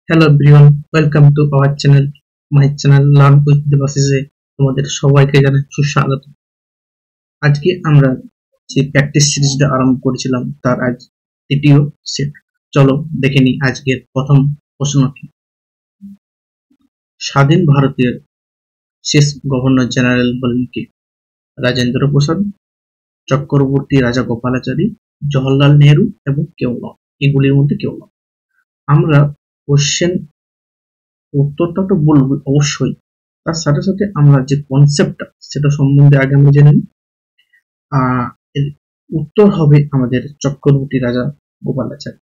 Hello everyone, welcome to our channel, my channel learn with দেবাশিসে তোমাদের সবাইকে জানাই সুস্বাগত। আজকে আমরা যে প্র্যাকটিস সিরিজটা আরম্ভ করেছিলাম তার আজ দ্বিতীয় সেট। চলো দেখে নিই আজকের প্রথম প্রশ্নটি। স্বাধীন ভারতের শেষ গভর্নর জেনারেল হলেন কে? রাজেন্দ্র প্রসাদ, চক্রবর্তী রাজা গোপালাচারী, জওহরলাল নেহেরু এবং কেউ নয়, এগুলির মধ্যে কেউ নয়। আমরা কোশ্চেন উত্তরটা তো বলবো অবশ্যই, তার সাথে সাথে আমরা যে কনসেপ্টটা সেটা সম্বন্ধে আগে আমরা জেনে নিই। এর উত্তর হবে আমাদের চক্রবর্তী রাজা গোপালাচারী।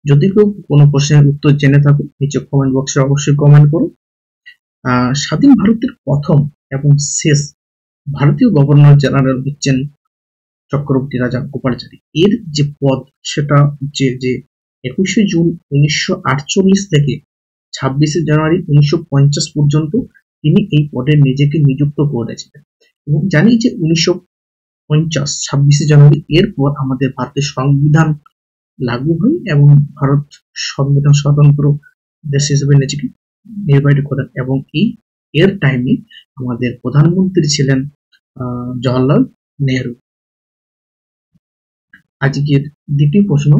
যদি কেউ কোনো প্রশ্নের উত্তর জেনে থাকো নিচে কমেন্ট বক্সে অবশ্যই কমেন্ট করো। স্বাধীন ভারতের প্রথম এবং শেষ ভারতীয় গভর্নর জেনারেল হচ্ছেন চক্রবর্তী রাজা গোপালাচারী। এর যে পদ সেটা হচ্ছে যে 21শে জুন 1948 থেকে 26শে জানুয়ারি 1950 পর্যন্ত তিনি এই পদে নিজেকে নিযুক্ত করেছিলেন। এবং জানি যে 1950 26শে জানুয়ারি এরপর আমাদের ভারতের সংবিধান লাগু হয় এবং ভারত সংবিধান স্বতন্ত্র দেশ হিসেবে নিজেকে নির্বাচিত করেন। এবং এর টাইমে আমাদের প্রধানমন্ত্রী ছিলেন জওহরলাল নেহেরু। আজকের দ্বিতীয় প্রশ্ন,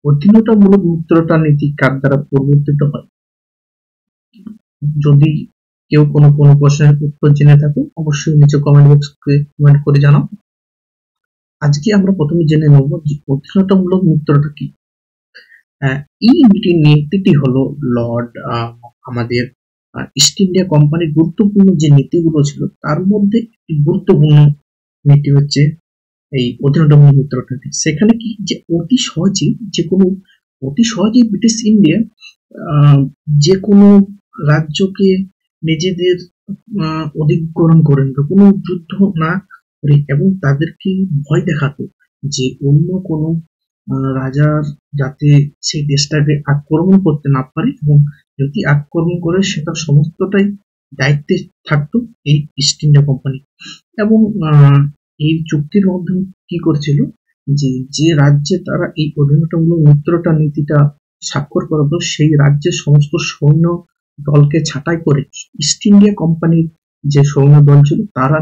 অধীনতামূলক মিত্রতা নীতি কার দ্বারা প্রবর্তিত হয়? যদি কেউ কোনো কোনো প্রশ্নের উত্তর জেনে থাকো অবশ্যই নিচে কমেন্ট বক্সে কমেন্ট করে জানাও। আজকে আমরা প্রথমে জেনে নেব যে অধীনতামূলক মিত্রতা কি। এই নীতিটি হলো লর্ড আমাদের ইস্ট ইন্ডিয়া কোম্পানির গুরুত্বপূর্ণ যে নীতিগুলো ছিল তার মধ্যে একটি গুরুত্বপূর্ণ নীতি হচ্ছে এই অধীনতামূলক মিত্রতা নীতি। সেখানে কি যে অতি সহজেই ব্রিটিশ ইন্ডিয়া যে কোনো রাজ্যকে নিজেদের অধিগ্রহণ করে নিত, কোনো যুদ্ধ না করে, এবং তাদেরকে ভয় দেখাতো যে অন্য কোনো রাজার যাতে সেই দেশটাকে আক্রমণ করতে না পারে, এবং যদি আক্রমণ করে সেটা সমস্তটাই দায়িত্বে থাকতো এই ইস্ট ইন্ডিয়া কোম্পানি। এবং এই চুক্তির মাধ্যমে কি করছিল যে যে রাজ্যে তারা এই অধীনতামূলক মিত্রতা নীতিটা স্বাক্ষর করাতো সেই রাজ্যের সমস্ত সৈন্য দলকে ছাঁটাই করে ইস্ট ইন্ডিয়া কোম্পানির যে সৈন্য দল ছিল তারা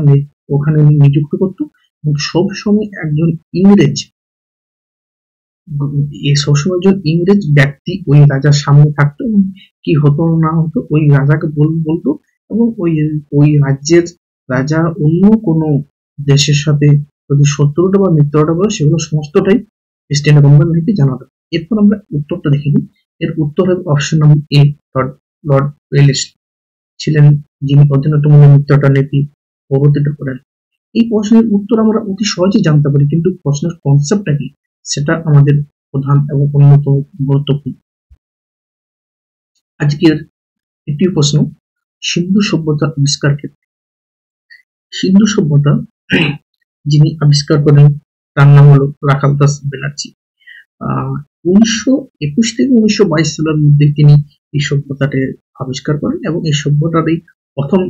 ওখানে নিযুক্ত করতো। এবং সবসময় একজন ইংরেজ সবসময় একজন ইংরেজ ব্যক্তি ওই রাজার সামনে থাকতো, এবং কি হতো না হতো ওই রাজাকে বলতো। এবং ওই রাজ্যের রাজা অন্য কোনো দেশের সাথে যদি শত্রুতা বা মিত্রতা বলে সেগুলো সমস্তটাই ইস্ট ইন্ডিয়া কোম্পানি থেকে জানাতো। এরপর আমরা উত্তরটা দেখে নিই। এর উত্তর হবে অপশন নম্বর এ, লর্ড ওয়েলেসলি ছিলেন যিনি অধীনতামূলক মিত্রতা নীতি প্রবর্তিত করেন। এই প্রশ্নের উত্তর আমরা অতি সহজে জানতে পারি, কিন্তু প্রশ্নের কনসেপ্টটা কি সেটা আমাদের প্রধান এবং অন্যতম গুরুত্বপূর্ণ। আজকের তৃতীয় প্রশ্ন, সিন্ধু সভ্যতা আবিষ্কার কে? সিন্ধু সভ্যতা যিনি আবিষ্কার করেন তার নাম হলো রাখাল দাস ব্যানার্জি। 1921 থেকে 1922 সালের মধ্যে তিনি এই সভ্যতাটি আবিষ্কার করেন, এবং এই সভ্যতাটি প্রথম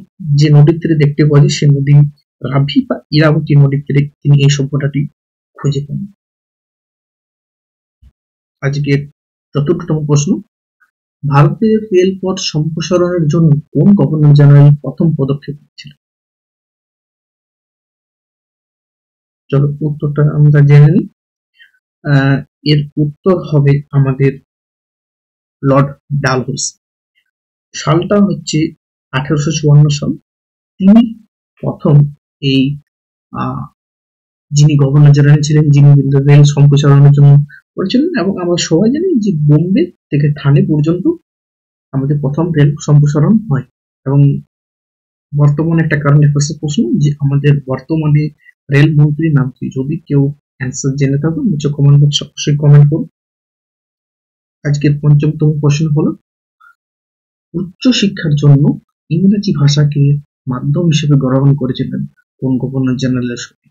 যে নদীর তীরে দেখতে পাওয়া যায় সে নদী রাভি বা ইরাবতী নদীর তীরে তিনি এই সভ্যতাটি খুঁজে পান। আজকের চতুর্থতম প্রশ্ন, ভারতের রেলপথ সম্প্রসারণের জন্য কোন গভর্নর জেনারেল প্রথম পদক্ষেপ নিয়েছিলেন? চলো উত্তরটা আমরা জেনে নিই। এর উত্তর হবে আমাদের লর্ড ডালহৌসি। সালটা হচ্ছে 1854 সাল। তিনি প্রথম এই যিনি গভর্নর জেনারেল ছিলেন যিনি রেল সম্প্রসারণের জন্য করেছিলেন। এবং আমরা সবাই জানি যে বোম্বে থেকে থানে পর্যন্ত আমাদের প্রথম রেল সম্প্রসারণ হয়। এবং বর্তমানে একটা কারেন্ট অ্যাফেয়ার্সের প্রশ্ন যে আমাদের বর্তমানে রেল মন্ত্রীর নাম কি? যদি কেউ অ্যান্সার জেনে থাকো নিচে কমেন্ট বক্সে অবশ্যই কমেন্ট করুন। আজকের পঞ্চমতম প্রশ্ন হলো, উচ্চ শিক্ষার জন্য ইংরেজি ভাষাকে মাধ্যম হিসেবে গ্রহণ করেছিলেন কোন গভর্নর জেনারেলের সাথে?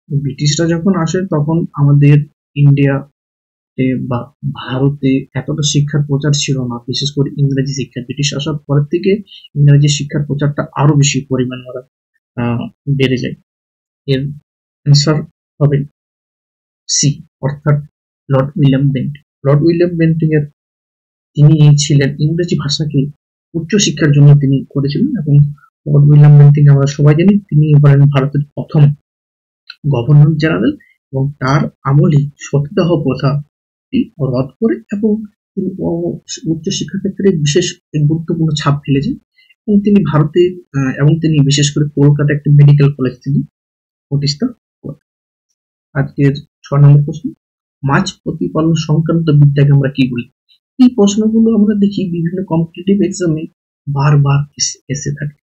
ব্রিটিশরা যখন আসে তখন আমাদের ইন্ডিয়াতে বা ভারতে এতটা শিক্ষার প্রচার ছিল না, বিশেষ করে ইংরেজি শিক্ষা। ব্রিটিশ আসার পরের থেকে ইংরেজি শিক্ষার প্রচারটা আরো বেশি পরিমাণে ওরা বেড়ে যায়। এর অ্যান্সার হবে সি, অর্থাৎ Lord William Bentinck. Lord William Bentinck এর তিনি ছিলেন ইংরেজি ভাষাকে উচ্চশিক্ষার জন্য তিনি করেছিলেন এবং লর্ড উইলিয়াম বেন্টিং আমরা সবাই জানি তিনি হলেন ভারতের প্রথম গভর্নর জেনারেল এবং তার আমলে সতীদাহ প্রথাটি রদ করে এবং তিনি উচ্চশিক্ষার ক্ষেত্রে বিশেষ গুরুত্বপূর্ণ ছাপ ফেলেছেন এবং তিনি ভারতে এবং তিনি বিশেষ করে কলকাতা একটি মেডিকেল কলেজ তিনি প্রতিষ্ঠা করেন। আজকের 6 নম্বর প্রশ্ন, মাছ প্রতিপালন সংক্রান্ত বিদ্যাকে আমরা কি বলি? এই প্রশ্নগুলো আমরা দেখি বিভিন্ন কম্পিটিটিভ এক্সামে বারবার এসে থাকে,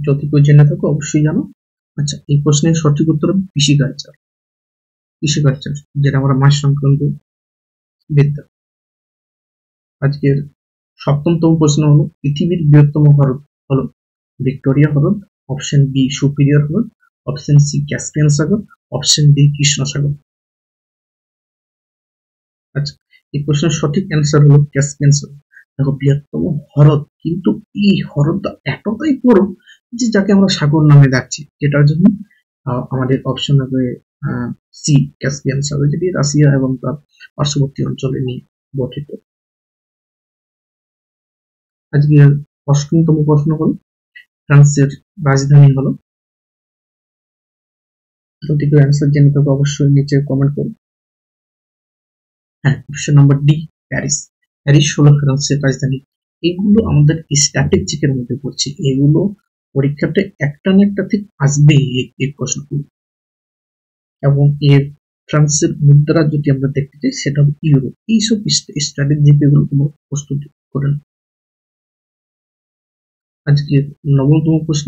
যদি কেউ জেনে থাকো অবশ্যই জানো। আচ্ছা, এই প্রশ্নের সঠিক উত্তর কৃষিকালচার, যেটা আমরা মাছ সংক্রান্ত বিদ্যা। আজকের 7তম প্রশ্ন হলো, পৃথিবীর বৃহত্তম হ্রদ হলো ভিক্টোরিয়া হ্রদ, অপশন বি সুপিরিয়র হ্রদ, অপশন সি ক্যাসপিয়ান সাগর, অপশন ডি কৃষ্ণ সাগর। আচ্ছা, এই প্রশ্নের সঠিক অ্যান্সার হলো ক্যাসপিয়ান সাগর। দেখো, বৃহত্তম হ্রদ, কিন্তু এই হ্রদটা এতটাই বড় যে যাকে আমরা সাগর নামে ডাকছি, যেটার জন্য আমাদের অপশন হবে সি ক্যাসপিয়ান সাগর, যেটি রাশিয়া এবং তার পার্শ্ববর্তী অঞ্চলে নিয়ে গঠিত। আজকের 8তম প্রশ্ন হলো, ফ্রান্সের রাজধানী হলো, যদি কেউ অ্যান্সার জেনে থাকো অবশ্যই নিচে কমেন্ট করো। হ্যাঁ, option number D Paris. Paris হলো ফ্রান্সের রাজধানী। এগুলো আমাদের স্ট্র্যাটেজিকের মধ্যে পড়ছে, এগুলো পরীক্ষাতে একটা না একটা ঠিক আসবে এই প্রশ্নগুলো। এবং এর ফ্রান্সের মুদ্রা যদি আমরা দেখতে চাই সেটা হবে ইউরো। এইসব স্ট্র্যাটেজি এগুলো তোমরা প্রস্তুতি করে নাও। আজকে 9তম প্রশ্ন,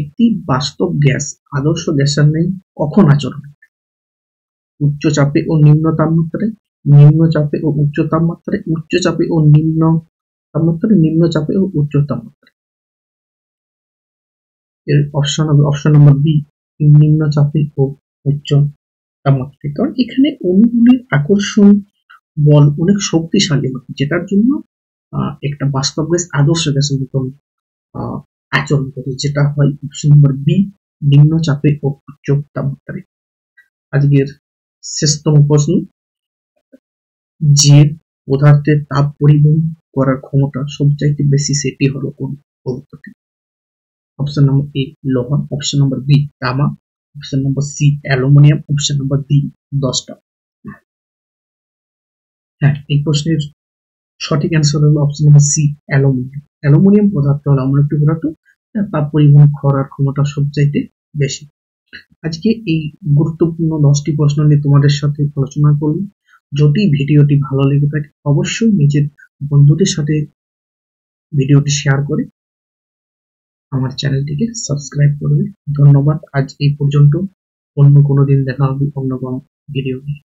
একটি বাস্তব গ্যাস আদর্শ গ্যাসের ন্যায় কখন আচরণ করে? উচ্চ চাপে ও নিম্ন তাপমাত্রায়, নিম্ন চাপে ও উচ্চ তাপমাত্রায়, উচ্চ চাপে ও নিম্ন তাপমাত্রায়, নিম্ন চাপে ও উচ্চ তাপমাত্রায়। এর অপশন হবে অপশন নম্বর বি নিম্ন চাপে ও উচ্চ তাপমাত্রায়। কারণ এখানে অণুগুলির আকর্ষণ বল অনেক শক্তিশালী হয়, যেটার জন্য একটা বাস্তব গ্যাস আদর্শ গ্যাসের মতন আচরণ করে, যেটা হয় অপশন নম্বর বি নিম্ন চাপে ও উচ্চ তাপমাত্রায়। আজকের 6তম প্রশ্ন, যে পদার্থের তাপ পরিবহন করার ক্ষমতা সবচাইতে বেশি সেটি হলো কোন পদার্থটি? অপশন নম্বর এ লোহা, অপশন নম্বর বি তামা, option number C aluminium, option number D 10টা। হ্যাঁ, এই প্রশ্নের সঠিক অ্যান্সার হলো option number C aluminium. Aluminium পদার্থ হলো এমন একটি পদার্থ যার তাপ পরিবহন করার ক্ষমতা সবচাইতে বেশি। আজকে এই গুরুত্বপূর্ণ 10টি প্রশ্ন নিয়ে তোমাদের সাথে আলোচনা করলাম। যদি ভিডিওটি ভালো লেগে থাকে অবশ্যই নিজের বন্ধুদের সাথে ভিডিওটি শেয়ার করে আমার চ্যানেলটিকে সাবস্ক্রাইব করবে। ধন্যবাদ। আজ এই পর্যন্ত, অন্য কোনো দিন দেখা হবে অন্য কোনো ভিডিও নিয়ে।